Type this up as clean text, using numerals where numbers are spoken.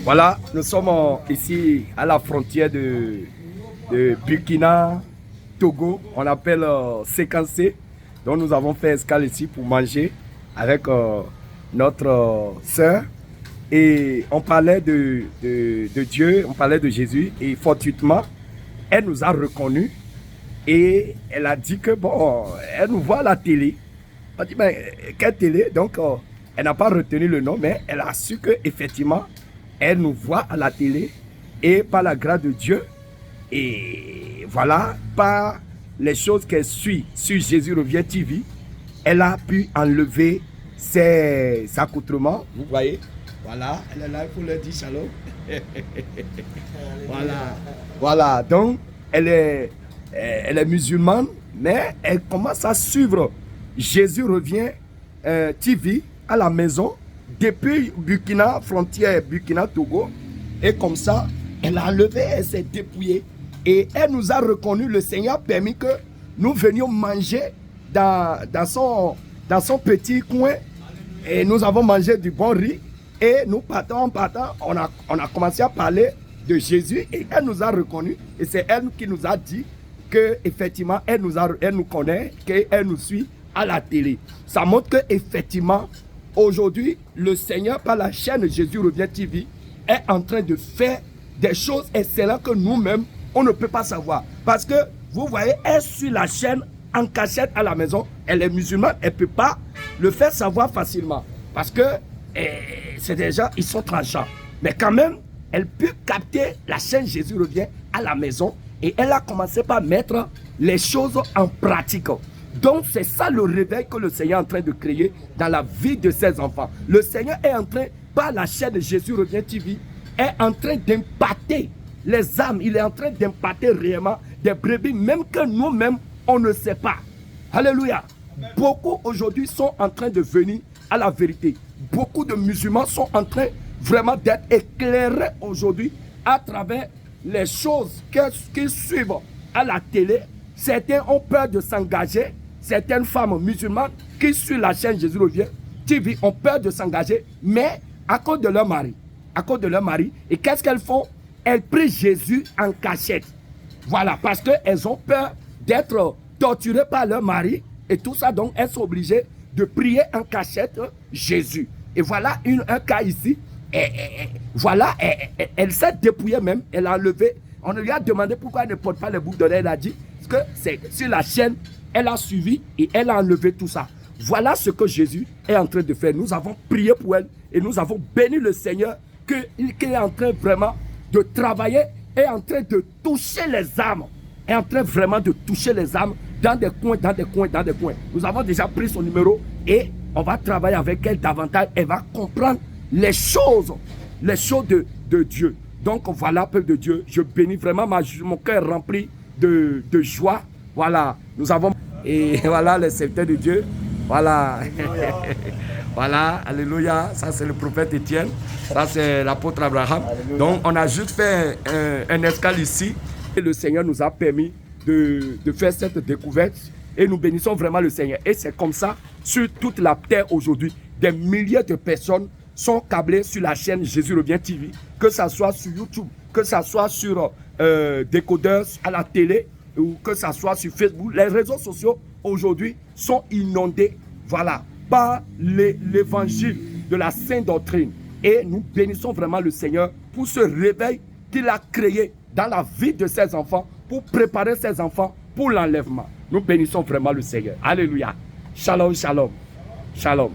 Voilà, nous sommes ici à la frontière de Burkina, Togo. On appelle séquencé. Donc nous avons fait escale ici pour manger avec notre sœur. Et on parlait de Dieu, on parlait de Jésus. Et fortuitement, elle nous a reconnus. Et elle a dit que, bon, elle nous voit à la télé. On dit, mais quelle télé? Donc, elle n'a pas retenu le nom, mais elle a su qu'effectivement, elle nous voit à la télé. Et par la grâce de Dieu, et voilà, par les choses qu'elle suit sur Jésus Revient TV, elle a pu enlever ses accoutrements. Vous voyez? Voilà, elle est là, il faut leur dire shalom. Voilà, donc elle est musulmane, mais elle commence à suivre Jésus Revient TV à la maison depuis Burkina, frontière Burkina-Togo. Et comme ça, elle a enlevé, elle s'est dépouillée. Et elle nous a reconnu, le Seigneur a permis que nous venions manger dans son petit coin. Et nous avons mangé du bon riz. Et nous partons, on a commencé à parler de Jésus. Et elle nous a reconnus. Et c'est elle qui nous a dit qu'effectivement, elle nous connaît, qu'elle nous suit à la télé. Ça montre qu'effectivement, aujourd'hui, le Seigneur, par la chaîne Jésus Revient TV, est en train de faire des choses excellentes que nous-mêmes, on ne peut pas savoir. Parce que, vous voyez, elle suit la chaîne en cachette à la maison. Elle est musulmane, elle ne peut pas le faire savoir facilement. Parce que c'est des gens, ils sont tranchants. Mais quand même, elle peut capter la chaîne Jésus Revient à la maison. Et elle a commencé par mettre les choses en pratique. Donc, c'est ça le réveil que le Seigneur est en train de créer dans la vie de ses enfants. Le Seigneur est en train, par la chaîne Jésus Revient TV, est en train d'impacter les âmes. Il est en train d'impacter réellement des brebis, même que nous-mêmes, on ne sait pas. Alléluia. Beaucoup aujourd'hui sont en train de venir à la vérité. Beaucoup de musulmans sont en train vraiment d'être éclairés aujourd'hui à travers les choses qu'ils suivent à la télé. Certains ont peur de s'engager. Certaines femmes musulmanes qui suivent la chaîne Jésus Revient TV ont peur de s'engager, mais à cause de leur mari. À cause de leur mari. Et qu'est-ce qu'elles font? Elles prient Jésus en cachette. Voilà, parce qu'elles ont peur d'être torturées par leur mari. Et tout ça, donc, elles sont obligées de prier en cachette Jésus. Et voilà un cas ici. Voilà, elle s'est dépouillée même. Elle a enlevé. On lui a demandé pourquoi elle ne porte pas les boucles d'oreilles. Elle a dit que c'est sur la chaîne. Elle a suivi et elle a enlevé tout ça. Voilà ce que Jésus est en train de faire. Nous avons prié pour elle et nous avons béni le Seigneur qui est en train vraiment de travailler, est en train de toucher les âmes, est en train vraiment de toucher les âmes dans des coins. Nous avons déjà pris son numéro et on va travailler avec elle davantage. Elle va comprendre les choses de Dieu. Donc voilà, peuple de Dieu, je bénis vraiment mon cœur rempli de joie. Voilà, nous avons... Et voilà le serviteur de Dieu. Voilà. Voilà, alléluia. Ça, c'est le prophète Étienne. Ça, c'est l'apôtre Abraham. Alléluia. Donc, on a juste fait un escale ici. Et le Seigneur nous a permis de faire cette découverte. Et nous bénissons vraiment le Seigneur. Et c'est comme ça, sur toute la terre aujourd'hui, des milliers de personnes sont câblées sur la chaîne Jésus Revient TV. Que ça soit sur YouTube, que ça soit sur décodeurs à la télé, ou que ça soit sur Facebook. Les réseaux sociaux aujourd'hui sont inondés, voilà, par l'évangile de la sainte doctrine. Et nous bénissons vraiment le Seigneur pour ce réveil qu'il a créé dans la vie de ses enfants, pour préparer ses enfants pour l'enlèvement. Nous bénissons vraiment le Seigneur. Alléluia. Shalom, shalom. Shalom.